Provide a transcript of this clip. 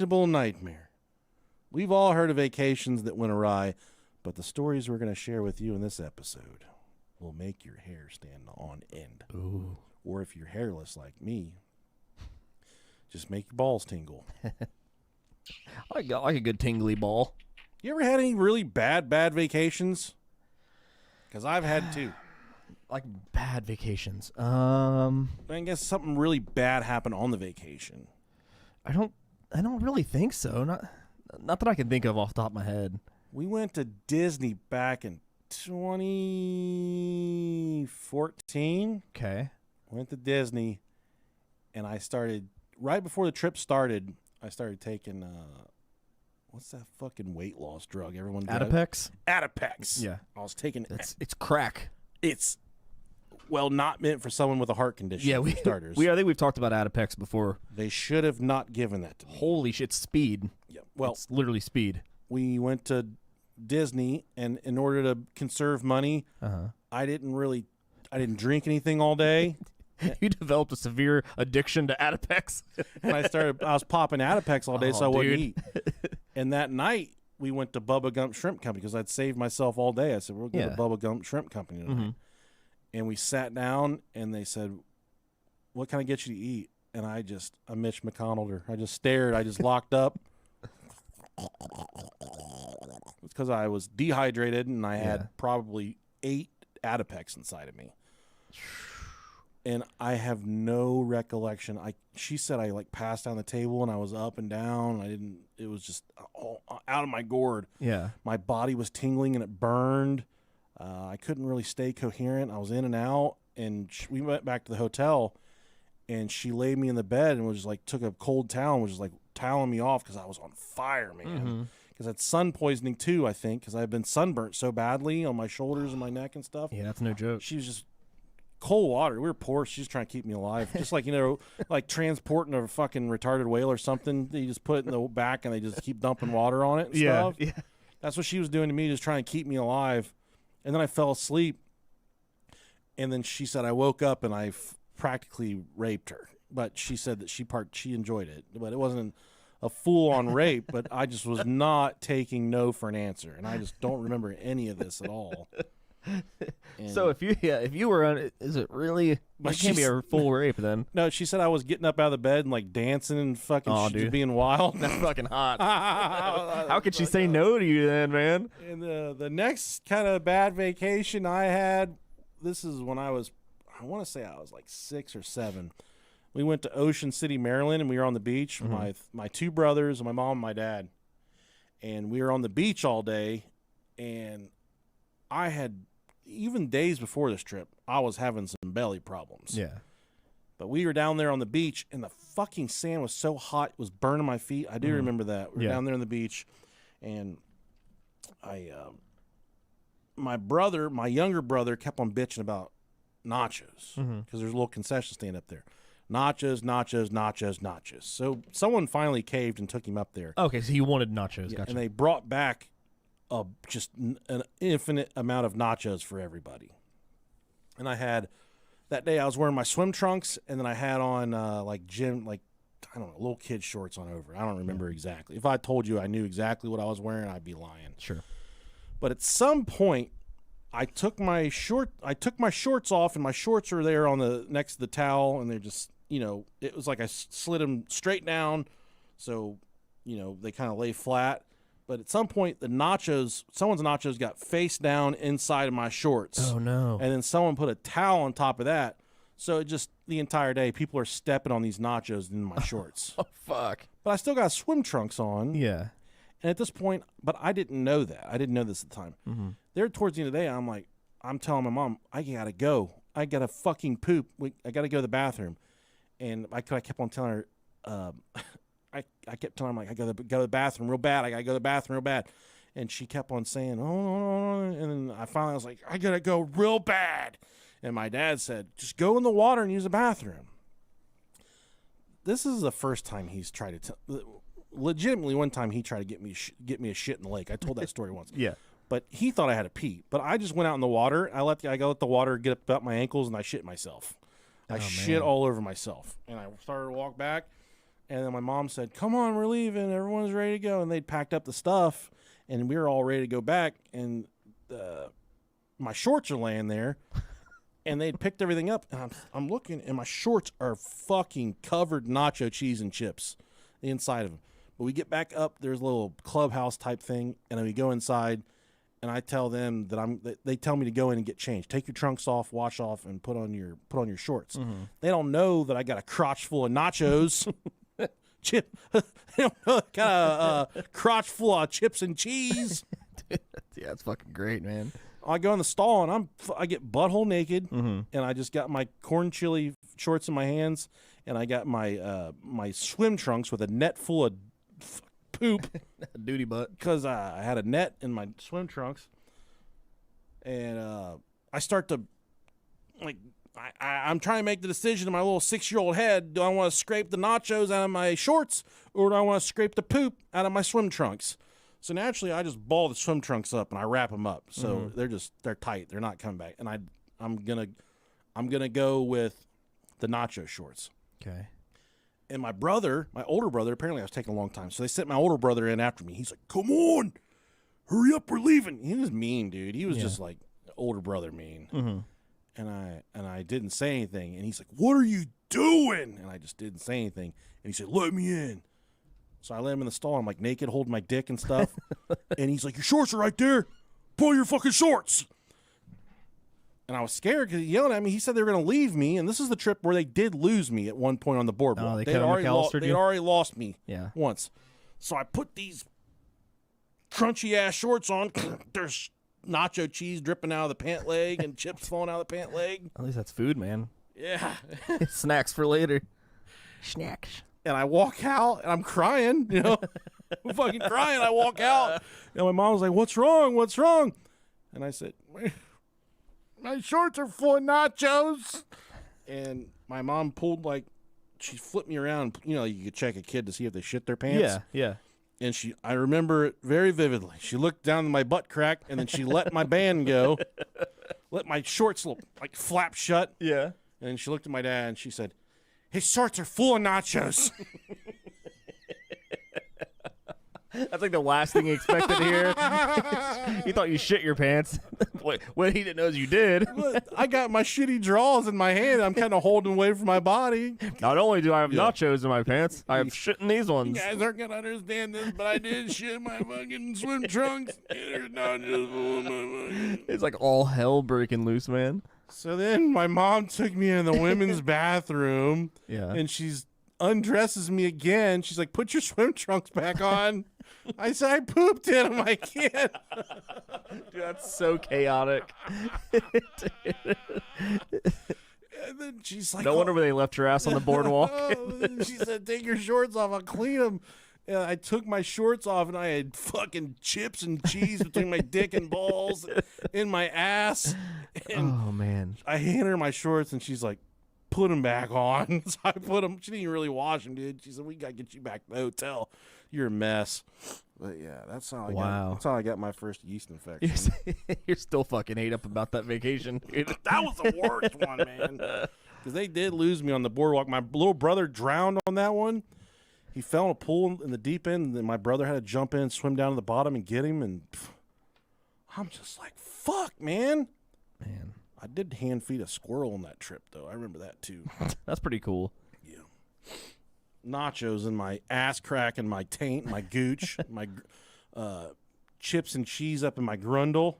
nightmare. We've all heard of vacations that went awry, but the stories we're going to share with you in this episode will make your hair stand on end. Ooh. Or if you're hairless like me, just make your balls tingle. I like a good tingly ball. You ever had any really bad vacations? Because I've had two. Like bad vacations. I guess something really bad happened on the vacation. I don't really think so. Not that I can think of off the top of my head. We went to Disney back in 2014. Okay. Went to Disney, and I started, right before the trip started, I started taking, what's that fucking weight loss drug everyone does? Adipex? Adipex. Yeah. I was taking It's crack. It's, well, not meant for someone with a heart condition. Yeah, for starters. I think we've talked about Adipex before. They should have not given that to me. Holy shit, speed. Yeah. Well, it's literally speed. We went to Disney, and in order to conserve money, Uh-huh. I didn't drink anything all day. You developed a severe addiction to Adipex. And I was popping Adipex all day, so I wouldn't dude. eat. And that night, we went to Bubba Gump Shrimp Company because I'd saved myself all day. I said, we'll go to Bubba Gump Shrimp Company tonight. Mm-hmm. And we sat down, and they said, what can I get you to eat? And I Mitch McConnelled her. I just stared. I just locked up. It's because I was dehydrated, and I had probably 8 Adipex inside of me. And I have no recollection. She said I like passed down the table and I was up and down. It was just all out of my gourd. Yeah. My body was tingling and it burned. I couldn't really stay coherent. I was in and out. And we went back to the hotel, and she laid me in the bed and was just like, took a cold towel and was just like toweling me off because I was on fire, man. Because I had sun poisoning too, I think, because I've been sunburnt so badly on my shoulders and my neck and stuff. Yeah, that's no joke. She was just cold water. We were poor. She's trying to keep me alive. Just like, like transporting a fucking retarded whale or something. You just put it in the back and they just keep dumping water on it and stuff. Yeah. That's what she was doing to me, just trying to keep me alive. And then I fell asleep. And then she said I woke up and I practically raped her. But she said that she enjoyed it. But it wasn't a full-on rape, but I just was not taking no for an answer. And I just don't remember any of this at all. So if you were on, is it really? It can't be a full rape then. No, she said I was getting up out of the bed and like dancing and fucking just being wild. That's fucking hot. How could she say no to you then, man? And the next kind of bad vacation I had, this is when I want to say I was like 6 or 7. We went to Ocean City, Maryland, and we were on the beach. Mm-hmm. My 2 brothers, my mom and my dad, and we were on the beach all day. And I had, even days before this trip, I was having some belly problems. Yeah. But we were down there on the beach, and the fucking sand was so hot, it was burning my feet. I do remember that. We were down there on the beach, and my younger brother kept on bitching about nachos, because there's a little concession stand up there. Nachos. So someone finally caved and took him up there. Okay, so you wanted nachos. Yeah, Gotcha. and they brought back just an infinite amount of nachos for everybody. And that day I was wearing my swim trunks, and then I had on little kid shorts on over. I don't remember exactly. If I told you I knew exactly what I was wearing, I'd be lying. Sure. But at some point, I took my shorts off, and my shorts are there on the next to the towel, and they're just, it was like I slid them straight down, so they kind of lay flat. But at some point, someone's nachos got face down inside of my shorts. Oh, no. And then someone put a towel on top of that. So the entire day, people are stepping on these nachos in my shorts. Oh, fuck. But I still got swim trunks on. Yeah. And at this point, but I didn't know that. I didn't know this at the time. Mm-hmm. There towards the end of the day, I'm telling my mom, I got to go. I got to fucking poop. I got to go to the bathroom. And I kept on telling her, I kept telling her, I got to go to the bathroom real bad. I got to go to the bathroom real bad. And she kept on saying, oh. And then I was like, I got to go real bad. And my dad said, just go in the water and use the bathroom. This is the first time he's tried to legitimately one time he tried to get me a shit in the lake. I told that story once. Yeah. But he thought I had to pee. But I just went out in the water. I let the water get up about my ankles, and I shit myself. I shit all over myself. And I started to walk back. And then my mom said, come on, we're leaving. Everyone's ready to go. And they'd packed up the stuff, and we were all ready to go back. And my shorts are laying there, and they'd picked everything up. And I'm looking, and my shorts are fucking covered in nacho cheese and chips, the inside of them. But we get back up, there's a little clubhouse type thing, and then we go inside, and I tell them that they tell me to go in and get changed. Take your trunks off, wash off, and put on your shorts. Mm-hmm. They don't know that I got a crotch full of nachos. They don't know I got a crotch full of chips and cheese. Dude, yeah, it's fucking great, man. I go in the stall and I get butthole naked, and I just got my corn chili shorts in my hands, and I got my my swim trunks with a net full of poop, duty butt, because I had a net in my swim trunks, and I start to I'm trying to make the decision in my little 6-year-old head: do I want to scrape the nachos out of my shorts, or do I want to scrape the poop out of my swim trunks? So naturally, I just ball the swim trunks up and I wrap them up. So they're tight. They're not coming back. And I'm gonna go with the nacho shorts. Okay. And my older brother, apparently I was taking a long time. So they sent my older brother in after me. He's like, "Come on, hurry up, we're leaving." He was mean, dude. He was just like older brother mean. Mm-hmm. And I didn't say anything. And he's like, "What are you doing?" And I just didn't say anything. And he said, "Let me in." So I let him in the stall. I'm like naked, holding my dick and stuff. And he's like, "Your shorts are right there. Put on your fucking shorts." And I was scared because he yelled at me. He said they were going to leave me. And this is the trip where they did lose me at one point on the boardwalk. Oh, they'd already lost me Yeah. once. So I put these crunchy ass shorts on. There's nacho cheese dripping out of the pant leg and chips falling out of the pant leg. At least that's food, man. Yeah. Snacks for later. Snacks. And I walk out, and I'm crying, I'm fucking crying. I walk out, and my mom was like, "What's wrong? What's wrong?" And I said, "My shorts are full of nachos." And my mom she flipped me around. You could check a kid to see if they shit their pants. Yeah. And I remember it very vividly. She looked down at my butt crack, and then she let my band go, let my shorts flap shut. Yeah. And she looked at my dad, and she said, "His shorts are full of nachos." That's like the last thing he expected to hear. He thought you shit your pants. What he didn't know is you did. I got my shitty drawers in my hand. I'm kind of holding away from my body. Not only do I have nachos in my pants, I have shit in these ones. You guys aren't going to understand this, but I did shit my fucking swim trunks. There's nachos full of my fucking... It's like all hell breaking loose, man. So then my mom took me in the women's bathroom. Yeah. And she's undresses me again. She's like, "Put your swim trunks back on." I said, "I pooped in them. I can't." Dude, that's so chaotic. And then she's like, no wonder they left your ass on the boardwalk. She said, "Take your shorts off. I'll clean them." And I took my shorts off, and I had fucking chips and cheese between my dick and balls in my ass. And oh, man. I handed her my shorts, and she's like, "Put them back on." So I put them. She didn't even really wash them, dude. She said, "We got to get you back to the hotel. You're a mess." But yeah, that's how I got my first yeast infection. You're still fucking ate up about that vacation, dude. That was the worst one, man. Because they did lose me on the boardwalk. My little brother drowned on that one. He fell in a pool in the deep end, and then my brother had to jump in, swim down to the bottom, and get him. And I'm just like, fuck, man. Man. I did hand feed a squirrel on that trip, though. I remember that, too. That's pretty cool. Yeah. Nachos in my ass crack and my taint, my gooch, my chips and cheese up in my grundle.